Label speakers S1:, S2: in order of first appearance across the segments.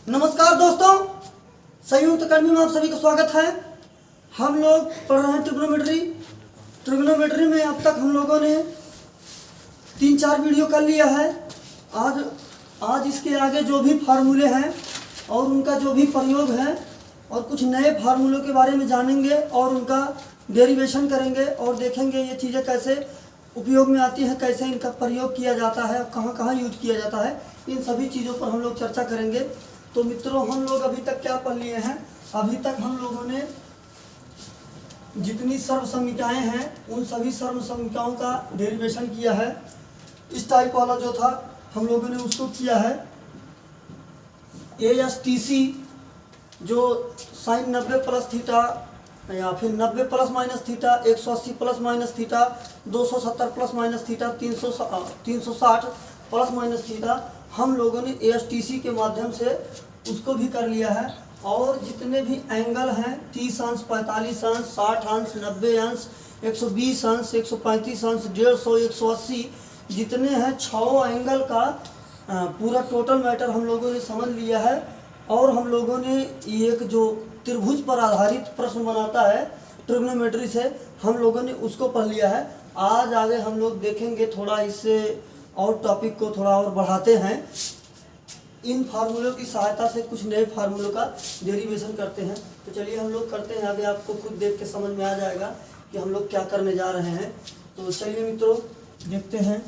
S1: नमस्कार दोस्तों, संयुक्त अकादमी में आप सभी का स्वागत है। हम लोग पढ़ रहे हैं ट्रिग्नोमेट्री में अब तक हम लोगों ने 3-4 वीडियो कर लिया है। आज इसके आगे जो भी फार्मूले हैं और उनका जो भी प्रयोग है और कुछ नए फार्मूलों के बारे में जानेंगे और उनका डेरिवेशन करेंगे और देखेंगे ये चीज़ें कैसे उपयोग में आती हैं, कैसे इनका प्रयोग किया जाता है, कहाँ कहाँ यूज किया जाता है, इन सभी चीज़ों पर हम लोग चर्चा करेंगे। तो मित्रों, हम लोग अभी तक क्या पढ़ लिए हैं? अभी तक हम लोगों ने जितनी सर्वसंज्ञाएँ हैं उन सभी सर्वसंज्ञाओं का डेरिवेशन किया है। इस टाइप वाला जो था हम लोगों ने उसको किया है ASTC, जो साइन 90 प्लस थीटा या फिर 90 plus minus theta, 180 plus minus theta, 270 plus minus theta, 360 plus minus theta, हम लोगों ने ASTC के माध्यम से उसको भी कर लिया है। और जितने भी एंगल हैं 30 अंश, 45 अंश, 60 अंश, 90 अंश, 120 अंश, 135 अंश, 150, 180, जितने हैं 6 एंगल का पूरा टोटल मैटर हम लोगों ने समझ लिया है। और हम लोगों ने एक जो त्रिभुज पर आधारित प्रश्न बनाता है ट्रिग्नोमेट्री से, हम लोगों ने उसको पढ़ लिया है। आज आगे हम लोग देखेंगे, थोड़ा इससे और टॉपिक को थोड़ा और बढ़ाते हैं। इन फार्मूलों की सहायता से कुछ नए फार्मूलों का डेरिवेशन करते हैं। तो चलिए हम लोग करते हैं, आगे आपको खुद देख के समझ में आ जाएगा कि हम लोग क्या करने जा रहे हैं। तो चलिए मित्रों देखते हैं।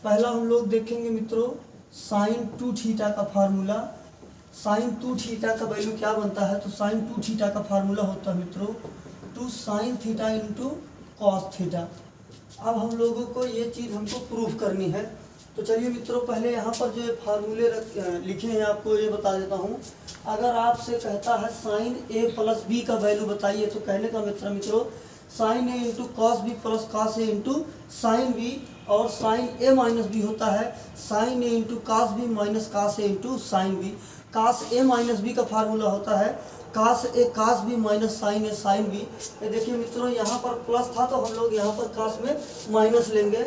S1: पहला हम लोग देखेंगे मित्रों साइन 2 थीटा का फार्मूला। साइन 2 थीटा का वैल्यू क्या बनता है? तो साइन 2 थीटा का फार्मूला होता है मित्रों 2 sign theta into cos theta. अब हम लोगों को ये चीज़ हमको प्रूफ करनी है। तो चलिए मित्रों, पहले यहाँ पर जो फार्मूले लिखे हैं आपको ये बता देता हूँ। अगर आपसे कहता है साइन A प्लस बी का वैल्यू बताइए, तो कहने का मित्रों sine A into cos B plus cos A into sine B, और साइन A माइनस बी होता है sine A into cos B minus cos A into sine B. Cos A minus B का formula होता है cos A cos B minus sine A sine B. ये देखिए मित्रों, यहाँ पर प्लस था तो हम लोग यहाँ पर कॉस में माइनस लेंगे,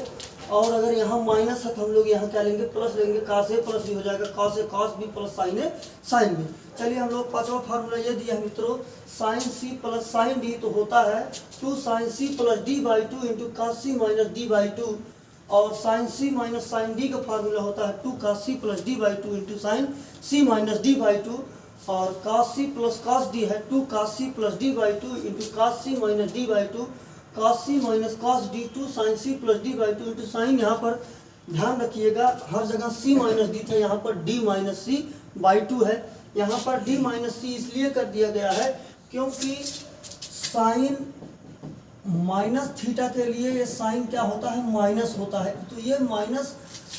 S1: और अगर यहाँ माइनस है तो हम लोग यहाँ क्या लेंगे? प्लस लेंगे। कॉस A प्लस बी हो जाएगा cos A cos B plus sine A sine B. चलिए हम लोग पांचवा फार्मूला ये दिया है मित्रों sine C plus sine D, तो होता है 2 sine C plus D by 2 into cos C minus D by 2, और sine C minus sine D का फार्मूला होता है 2 cos C plus D by 2 into sine C minus D by 2, और cos C plus cos D है 2 cos C plus D by 2 into cos C minus D by 2, cos C minus cos D 2 sine C plus D by 2 into sine. यहाँ पर ध्यान रखिएगा हर जगह C minus D था, यहाँ पर D minus C by 2 है। यहाँ पर D माइनस C इसलिए कर दिया गया है क्योंकि साइन माइनस थीटा के लिए ये साइन क्या होता है? माइनस होता है। तो ये माइनस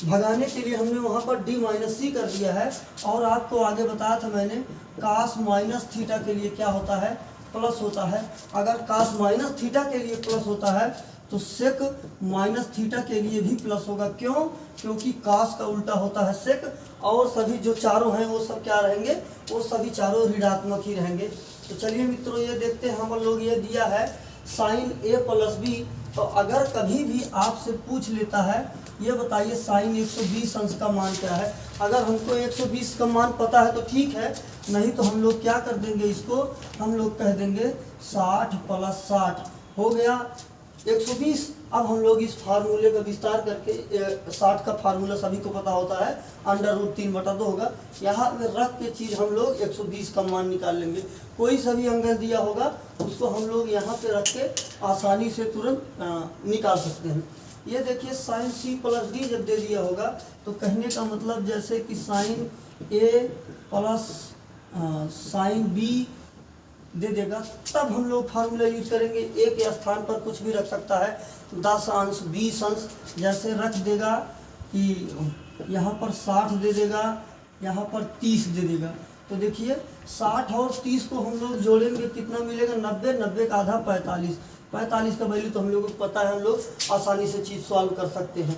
S1: भगाने के लिए हमने वहाँ पर D माइनस C कर दिया है। और आपको आगे बताया था मैंने कास माइनस थीटा के लिए क्या होता है? प्लस होता है। अगर कास माइनस थीटा के लिए प्लस होता है तो सेक माइनस थीटा के लिए भी प्लस होगा। क्यों? क्योंकि कास का उल्टा होता है सेक, और सभी जो चारों हैं वो सब क्या रहेंगे? वो सभी चारों ऋणात्मक ही रहेंगे। तो चलिए मित्रों ये देखते हैं, हम लोग ये दिया है साइन A प्लस बी। तो अगर कभी भी आपसे पूछ लेता है ये बताइए साइन 120 अंश का मान क्या है, अगर हमको 120 का मान पता है तो ठीक है, नहीं तो हम लोग क्या कर देंगे? इसको हम लोग कह देंगे 60 प्लस 60 हो गया 120। अब हम लोग इस फार्मूले का विस्तार करके 60 का फार्मूला सभी को पता होता है √3/2 होगा। यहाँ में रख के चीज़ हम लोग 120 का मान निकाल लेंगे। कोई सा भी एंगल दिया होगा उसको हम लोग यहाँ पे रख के आसानी से तुरंत निकाल सकते हैं। ये देखिए साइन C प्लस D जब दे दिया होगा तो कहने का मतलब जैसे कि sine A plus sine B दे देगा, तब हम लोग फार्मूला यूज करेंगे। A के स्थान पर कुछ भी रख सकता है, 10 अंश 20 अंश जैसे रख देगा कि यहाँ पर 60 दे देगा, यहाँ पर 30 दे देगा। तो देखिए 60 और 30 को हम लोग जोड़ेंगे कितना मिलेगा? 90, 90 का आधा 45, 45 का वैल्यू तो हम लोगों को पता है, हम लोग आसानी से चीज़ सॉल्व कर सकते हैं।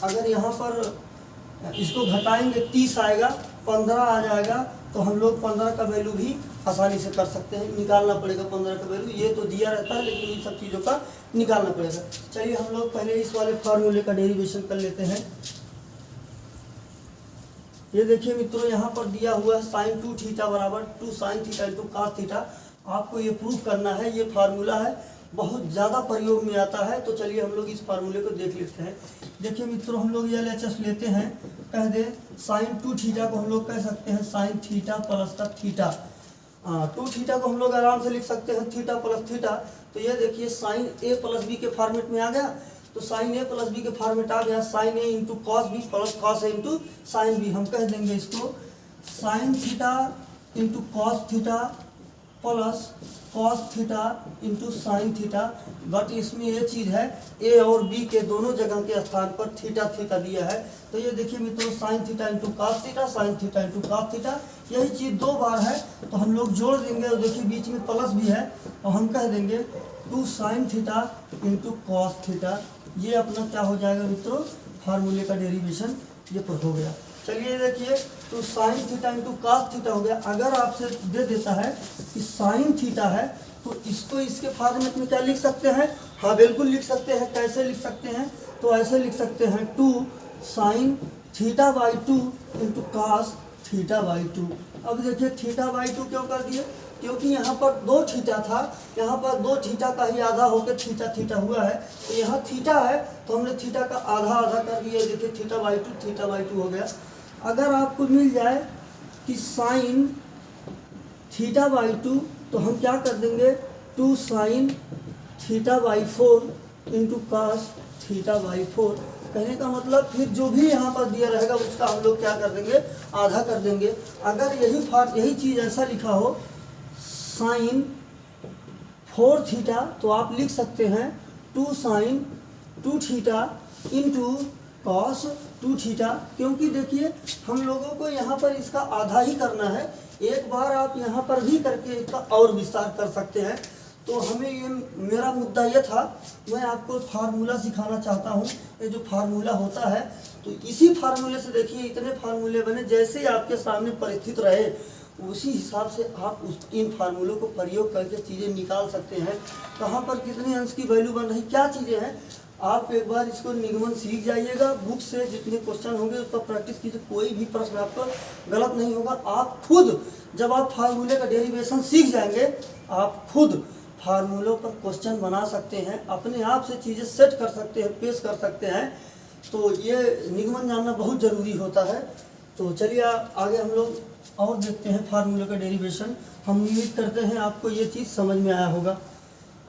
S1: अगर यहाँ पर इसको घटाएंगे 30 आएगा, 15 आ जाएगा, तो हम लोग 15 का वैल्यू भी आसानी से कर सकते हैं। निकालना पड़ेगा 15 का वैल्यू, ये तो दिया रहता है लेकिन इन सब चीज़ों का निकालना पड़ेगा। चलिए हम लोग पहले इस वाले फार्मूले का डेरिवेशन कर लेते हैं। ये देखिए मित्रों, यहाँ पर दिया हुआ है साइन 2 थीटा बराबर 2 sign theta into cos theta. आपको ये प्रूफ करना है। ये फार्मूला है, बहुत ज़्यादा प्रयोग में आता है। तो चलिए हम लोग इस फार्मूले को देख लेते हैं। देखिए मित्रों, हम लोग ये LHS लेते हैं, कह दे साइन 2 थीटा को हम लोग कह सकते हैं साइन थीटा प्लस का थीटा। 2 थीटा को हम लोग आराम से लिख सकते हैं थीटा प्लस थीटा। तो ये देखिए साइन A प्लस बी के फॉर्मेट में आ गया। तो साइन A प्लस बी के फॉर्मेट आ गया, sine A into cos B plus cos A into sine B. हम कह देंगे इसको sine theta into cos theta plus cos theta into sine theta. But इसमें ये चीज़ है, ए और बी के दोनों जगह के स्थान पर थीटा थीटा दिया है। तो ये देखिए मित्रों, sign theta into cos theta, sign theta into cos theta, यही चीज़ 2 बार है। तो हम लोग जोड़ देंगे और देखिए बीच में प्लस भी है, और हम कह देंगे 2 sign theta into cos theta. ये अपना क्या हो जाएगा मित्रों, फार्मूले का डेरिवेशन ये पर हो गया। चलिए देखिए, तो sign theta into cos theta हो गया। अगर आपसे दे देता है कि साइन थीटा है, तो इसको इसके फॉर्मेट में क्या लिख सकते हैं? हाँ बिल्कुल लिख सकते हैं। कैसे लिख सकते हैं? तो ऐसे लिख सकते हैं 2 sine theta by 2 into cos theta by 2। अब देखिए थीटा बाई 2 क्यों कर दिए? क्योंकि यहाँ पर 2 थीटा था, यहाँ पर 2 थीटा का ही आधा होकर थीटा थीटा हुआ है। तो यहाँ थीटा है तो हमने थीटा का आधा आधा कर दिया। देखिए थीटा बाई 2 हो गया। अगर आपको मिल जाए कि साइन थीटा बाई 2, तो हम क्या कर देंगे 2 sine theta by 4 into cos theta by 4। कहने का मतलब फिर जो भी यहाँ पर दिया रहेगा उसका हम लोग क्या कर देंगे, आधा कर देंगे। अगर यही चीज़ ऐसा लिखा हो साइन 4 थीटा, तो आप लिख सकते हैं 2 sine 2 theta into cos 2 theta. क्योंकि देखिए हम लोगों को यहाँ पर इसका आधा ही करना है। एक बार आप यहाँ पर भी करके इसका और विस्तार कर सकते हैं। तो हमें ये मेरा मुद्दा ये था, मैं आपको फार्मूला सिखाना चाहता हूँ। ये जो फार्मूला होता है, तो इसी फार्मूले से देखिए इतने फार्मूले बने, जैसे ही आपके सामने परिस्थिति रहे उसी हिसाब से आप इन फार्मूलों को प्रयोग करके चीज़ें निकाल सकते हैं। कहाँ पर कितने अंश की वैल्यू बन रही, क्या चीज़ें हैं। आप एक बार इसको निगमन सीख जाइएगा। बुक से जितने क्वेश्चन होंगे उस पर प्रैक्टिस कीजिए, कोई भी प्रश्न आपका गलत नहीं होगा। आप खुद जब आप फार्मूले का डेरिवेशन सीख जाएंगे, आप खुद फार्मूलों पर क्वेश्चन बना सकते हैं, अपने आप से चीज़ें सेट कर सकते हैं, पेश कर सकते हैं। तो ये निगमन जानना बहुत ज़रूरी होता है। तो चलिए आगे हम लोग और देखते हैं फार्मूले का डेरिवेशन। हम उम्मीद करते हैं आपको ये चीज़ समझ में आया होगा।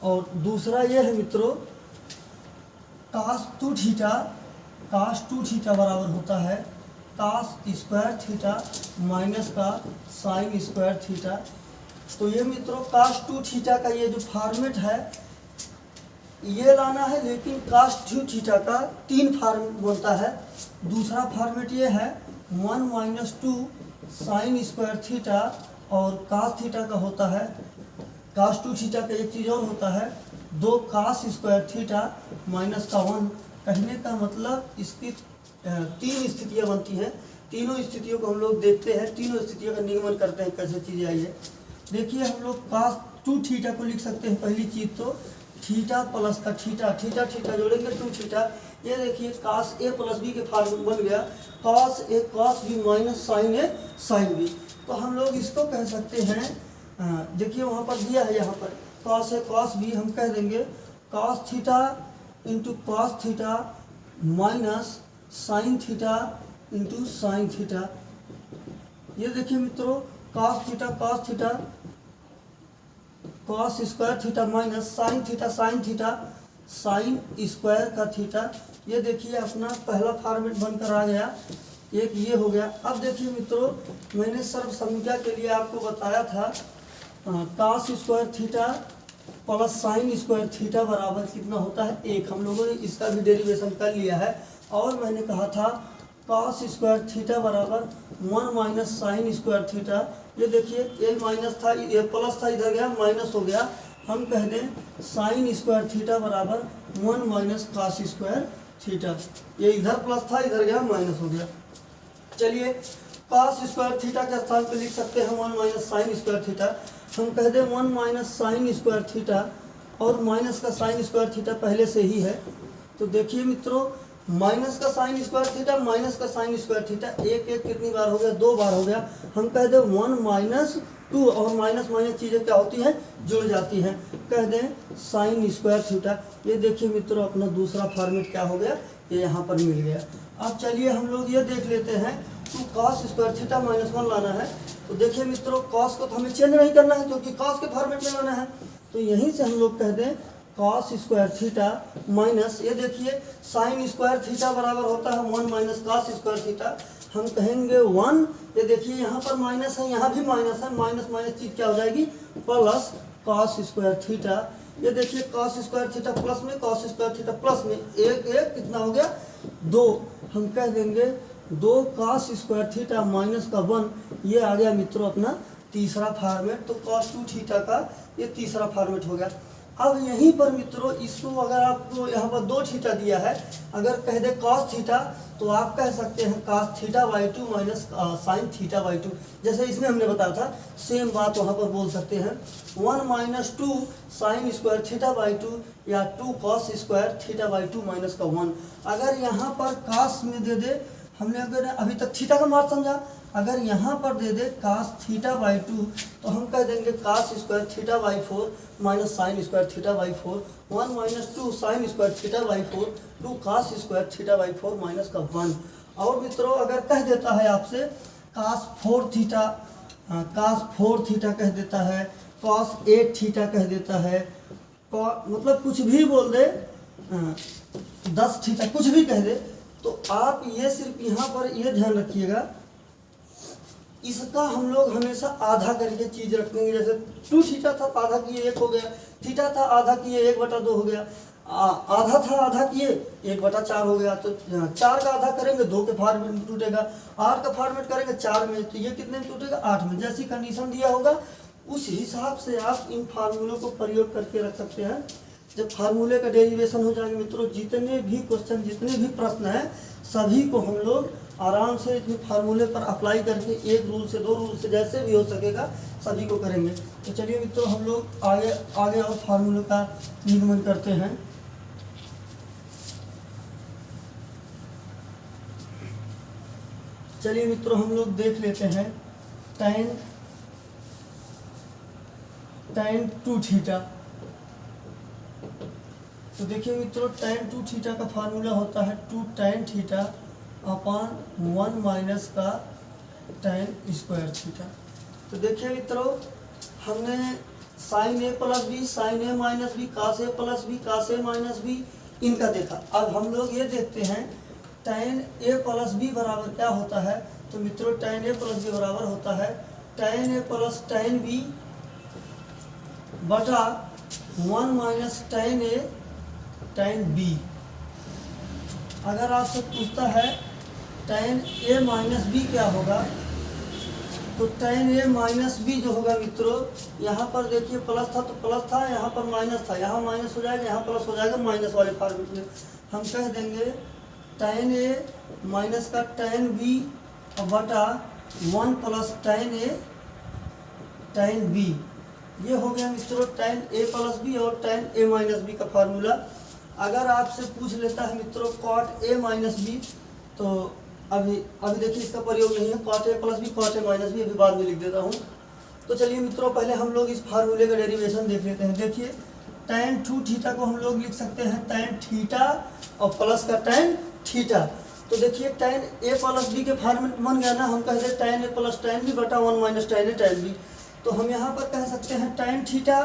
S1: और दूसरा ये है मित्रों, कास 2 थीटा बराबर होता है कास स्क्वायर थीटा माइनस का साइन स्क्वायर थीटा। तो ये मित्रों कास 2 थीटा का ये जो फॉर्मेट है ये लाना है, लेकिन कास 2 थीटा का 3 फॉर्म बनता है। दूसरा फॉर्मेट ये है 1 माइनस 2 साइन स्क्वायर थीटा, और कास थीटा का होता है कास 2 थीटा का एक चीज़ और होता है 2 कास स्क्वायर थीटा माइनस का 1। कहने का मतलब इसकी 3 स्थितियाँ बनती हैं। तीनों स्थितियों को हम लोग देखते हैं, तीनों स्थितियों का निगमन करते हैं कैसे चीज़ें आई है। देखिए हम लोग कास 2 थीटा को लिख सकते हैं। पहली चीज़ तो थीटा प्लस का थीटा जोड़ेंगे 2 थीटा। ये देखिए कास A प्लस बी के फॉर्म बन गया cos A cos B minus sine A sine B. तो हम लोग इसको कह सकते हैं, देखिए वहाँ पर दिया है, यहाँ पर कास A कास बी, हम कह देंगे cos theta into cos theta minus sine theta into sine theta. ये देखिए मित्रों cos theta cos square theta minus sine theta sine square का थीटा। ये देखिए अपना पहला फॉर्मेट बनकर आ गया। एक ये हो गया। अब देखिए मित्रों, मैंने सर्व संख्या के लिए आपको बताया था cos square theta plus sine square theta बराबर कितना होता है 1। हम लोगों ने इसका भी डेरिवेशन कर लिया है। और मैंने कहा था कॉस स्क्वायर थीटा बराबर 1 माइनस साइन स्क्वायर थीटा। ये देखिए ये माइनस था, ये प्लस था, इधर गया माइनस हो गया। हम कह दें साइन स्क्वायर थीटा बराबर 1 माइनस कॉस स्क्वायर थीटा। ये इधर प्लस था, इधर गया माइनस हो गया। चलिए कॉस स्क्वायर थीटा के स्थान पे लिख सकते हैं 1 माइनस साइन स्क्वायर थीटा। हम कह दें 1 माइनस साइन स्क्वायर थीटा, और माइनस का साइन स्क्वायर थीटा पहले से ही है। तो देखिए मित्रों माइनस का साइन स्क्वायर थीटा माइनस का साइन स्क्वायर थीटा, एक एक कितनी बार हो गया, 2 बार हो गया। हम कह दें 1 माइनस 2 और माइनस माइनस चीज़ें क्या होती हैं, जुड़ जाती हैं। कह दें साइन स्क्वायर थीटा। ये देखिए मित्रों अपना दूसरा फॉर्मेट क्या हो गया, ये यहाँ पर मिल गया। अब चलिए हम लोग ये देख लेते हैं, टू कॉस स्क्वायर थीटा -1 लाना है। तो देखिए मित्रों कॉस को तो हमें चेंज नहीं करना है क्योंकि कॉस के फॉर्मेट में लाना है। तो यहीं से हम लोग कह दें कॉस स्क्वायर थीटा माइनस, ये देखिए साइन स्क्वायर थीटा बराबर होता है 1 माइनस कॉस स्क्वायर थीटा। हम कहेंगे 1, ये देखिए यहाँ पर माइनस है, यहाँ भी माइनस है, माइनस माइनस चीज़ क्या हो जाएगी, प्लस कॉस स्क्वायर थीटा। ये देखिए कॉस स्क्वायर थीटा प्लस में, कॉस स्क्वायर थीटा प्लस में, एक एक कितना हो गया, 2। हम कह देंगे 2 कॉस स्क्वायर थीटा माइनस का 1, ये आ गया मित्रों अपना तीसरा फॉर्मेट। तो कॉस 2 थीटा का ये तीसरा फॉर्मेट हो गया। अब यहीं पर मित्रों इसको अगर आपको यहाँ पर 2 थीटा दिया है, अगर कह दे कॉस थीटा तो आप कह सकते हैं cos theta by 2 minus sine theta by 2। जैसे इसमें हमने बताया था सेम बात वहाँ पर बोल सकते हैं 1 minus 2 sine square theta by 2 या 2 cos square theta by 2 minus का 1। अगर यहाँ पर कॉस में दे दे, हमने अगर अभी तक थीटा का मान समझा, अगर यहाँ पर दे दे cos थीटा बाई 2 तो हम कह देंगे cos square theta by 4 minus sine square theta by 4, 1 minus 2 sine square theta by 4, 2 cos square theta by 4 minus का 1। और मित्रों अगर कह देता है आपसे cos 4 थीटा, cos 4 थीटा कह देता है, cos 8 थीटा कह देता है, मतलब कुछ भी बोल दे, 10 थीटा कुछ भी कह दे, तो आप ये सिर्फ यहाँ पर ये ध्यान रखिएगा, इसका हम लोग हमेशा आधा करके चीज़ रखेंगे। जैसे 2 थीटा था आधा किए 1 हो गया, थीटा था आधा किए 1/2 हो गया, आधा था आधा किए 1/4 हो गया। तो 4 का आधा करेंगे 2 के फॉर्मेट में टूटेगा, 8 का फॉर्मेट करेंगे 4 में, तो ये कितने में टूटेगा, 8 में। जैसी कंडीशन दिया होगा उस हिसाब से आप इन फार्मूलों को प्रयोग करके रख सकते हैं। जब फार्मूले का डेरिवेशन हो जाएंगे मित्रों, जितने भी क्वेश्चन जितने भी प्रश्न हैं सभी को हम लोग आराम से इस फार्मूले पर अप्लाई करके 1 रूल से 2 रूल से जैसे भी हो सकेगा सभी को करेंगे। तो चलिए मित्रों हम लोग आगे और फार्मूले का निगमन करते हैं। चलिए मित्रों हम लोग देख लेते हैं tan 2 थीटा। तो देखिए मित्रों tan 2 थीटा का फार्मूला होता है 2 tan थीटा अपॉन 1 माइनस का tan स्क्वायर थीटा। तो देखिए मित्रों हमने साइन ए प्लस बी, साइन ए माइनस बी, कास ए प्लस बी, कास ए माइनस बी इनका देखा। अब हम लोग ये देखते हैं tan ए प्लस बी बराबर क्या होता है। तो मित्रों tan ए प्लस बी बराबर होता है tan ए प्लस tan बी बटा 1 माइनस tan ए tan बी। अगर आपसे पूछता है tan ए माइनस बी क्या होगा, तो tan ए माइनस बी जो होगा मित्रों, यहाँ पर देखिए प्लस था तो प्लस था, यहाँ पर माइनस था, यहाँ माइनस हो जाएगा, यहाँ प्लस हो जाएगा, माइनस वाले फॉर्मेट में हम कह देंगे tan ए माइनस का tan बी बटा 1 प्लस tan ए tan बी। ये हो गया मित्रों tan ए प्लस बी और tan ए माइनस बी का फार्मूला। अगर आपसे पूछ लेता है मित्रों cot ए माइनस बी, तो अभी देखिए इसका प्रयोग नहीं है, cot ए प्लस बी cot ए माइनस बी अभी बाद में लिख देता हूँ। तो चलिए मित्रों पहले हम लोग इस फार्मूले का डेरिवेशन देख लेते हैं। देखिए tan 2 थीटा को हम लोग लिख सकते हैं tan थीटा और प्लस का tan थीटा। तो देखिए tan ए प्लस बी के फॉर्मेट बन गया ना, हम कहते हैं tan ए प्लस tan बी बटा 1 माइनस tan ए tan बी। तो हम यहाँ पर कह सकते हैं tan theta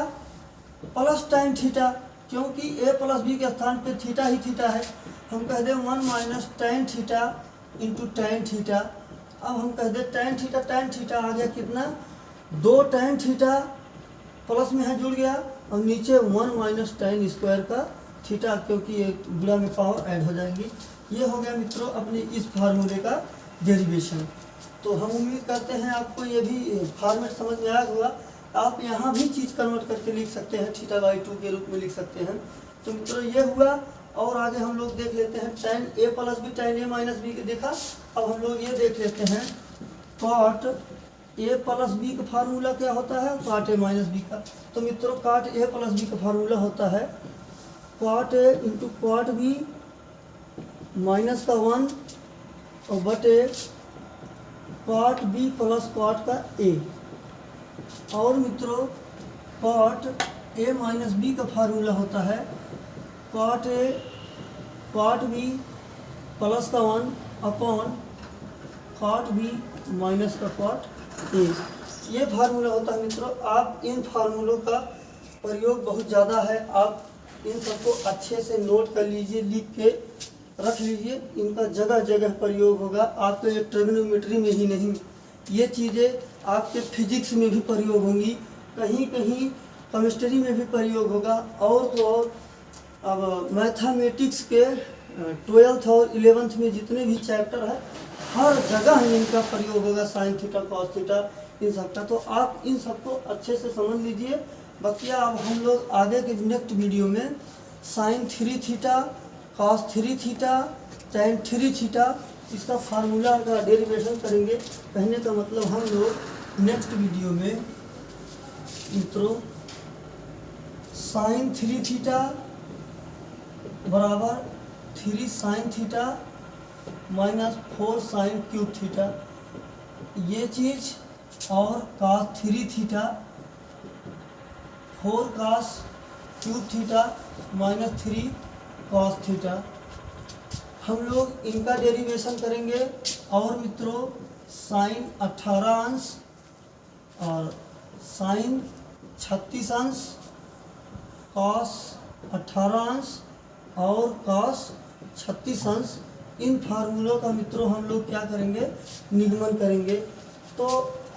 S1: plus tan theta, क्योंकि ए प्लस बी के स्थान पे थीटा ही थीटा है। हम कह दें 1 minus tan theta into tan theta. अब हम कह दें tan थीटा आ गया कितना, 2 tan थीटा प्लस में है जुड़ गया, और नीचे 1 माइनस tan स्क्वायर का थीटा, क्योंकि ये गुणा में पावर ऐड हो जाएंगी। ये हो गया मित्रों अपने इस फार्मूले का डेरिवेशन। तो हम उम्मीद करते हैं आपको ये भी फॉर्मेट समझ में आया होगा। आप यहाँ भी चीज़ कन्वर्ट करके लिख सकते हैं, थीटा बाई 2 के रूप में लिख सकते हैं। तो मित्रों ये हुआ, और आगे हम लोग देख लेते हैं tan ए प्लस बी tan ए माइनस बी के देखा। अब हम लोग ये देख लेते हैं cot ए प्लस बी का फार्मूला क्या होता है, cot ए माइनस बी का। तो मित्रों cot ए प्लस बी का फार्मूला होता है cot ए इंटू cot बी माइनस का 1 और बटे कॉट बी प्लस कॉट का ए। और मित्रों कॉट ए माइनस बी का फार्मूला होता है cot A cot B plus का 1 अपॉन कॉट बी माइनस का कॉट ए। ये फार्मूला होता है मित्रों। आप इन फार्मूलों का प्रयोग बहुत ज़्यादा है, आप इन सबको अच्छे से नोट कर लीजिए, लिख के रख लीजिए। इनका जगह जगह प्रयोग होगा। आपके एक ट्रिग्नोमेट्री में ही नहीं, ये चीज़ें आपके फिजिक्स में भी प्रयोग होंगी, कहीं कहीं केमिस्ट्री में भी प्रयोग होगा। और तो और अब मैथमेटिक्स के 12th और 11th में जितने भी चैप्टर है हर जगह इनका प्रयोग होगा, sine theta cos theta in सबका। तो आप इन सबको अच्छे से समझ लीजिए। बाकी अब हम लोग आगे के नेक्स्ट वीडियो में sine 3 theta cos 3 theta tan 3 theta इसका फार्मूला का डेरिवेशन करेंगे। कहने का मतलब हम लोग नेक्स्ट वीडियो में मित्रों साइन 3 थीटा बराबर 3 sine theta minus 4 sine cube theta ये चीज़, और cos 3 theta 4 cos cube theta minus 3 cos theta हम लोग इनका डेरिवेशन करेंगे। और मित्रों साइन 18 अंश और साइन 36 अंश, कॉस 18 अंश और कॉस 36 अंश, इन फार्मूलों का मित्रों हम लोग क्या करेंगे, निगमन करेंगे। तो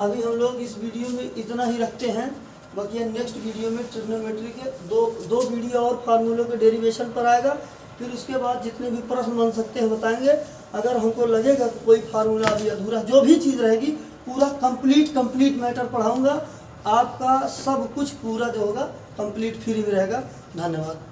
S1: अभी हम लोग इस वीडियो में इतना ही रखते हैं। बाकी नेक्स्ट वीडियो में ट्रिग्नोमेट्री के दो वीडियो और फार्मूलों के डेरिवेशन पर आएगा। फिर उसके बाद जितने भी प्रश्न बन सकते हैं बताएंगे। अगर हमको लगेगा कि कोई फार्मूला अभी अधूरा, जो भी चीज़ रहेगी पूरा कंप्लीट मैटर पढ़ाऊंगा। आपका सब कुछ पूरा जो होगा कंप्लीट फ्री में रहेगा। धन्यवाद।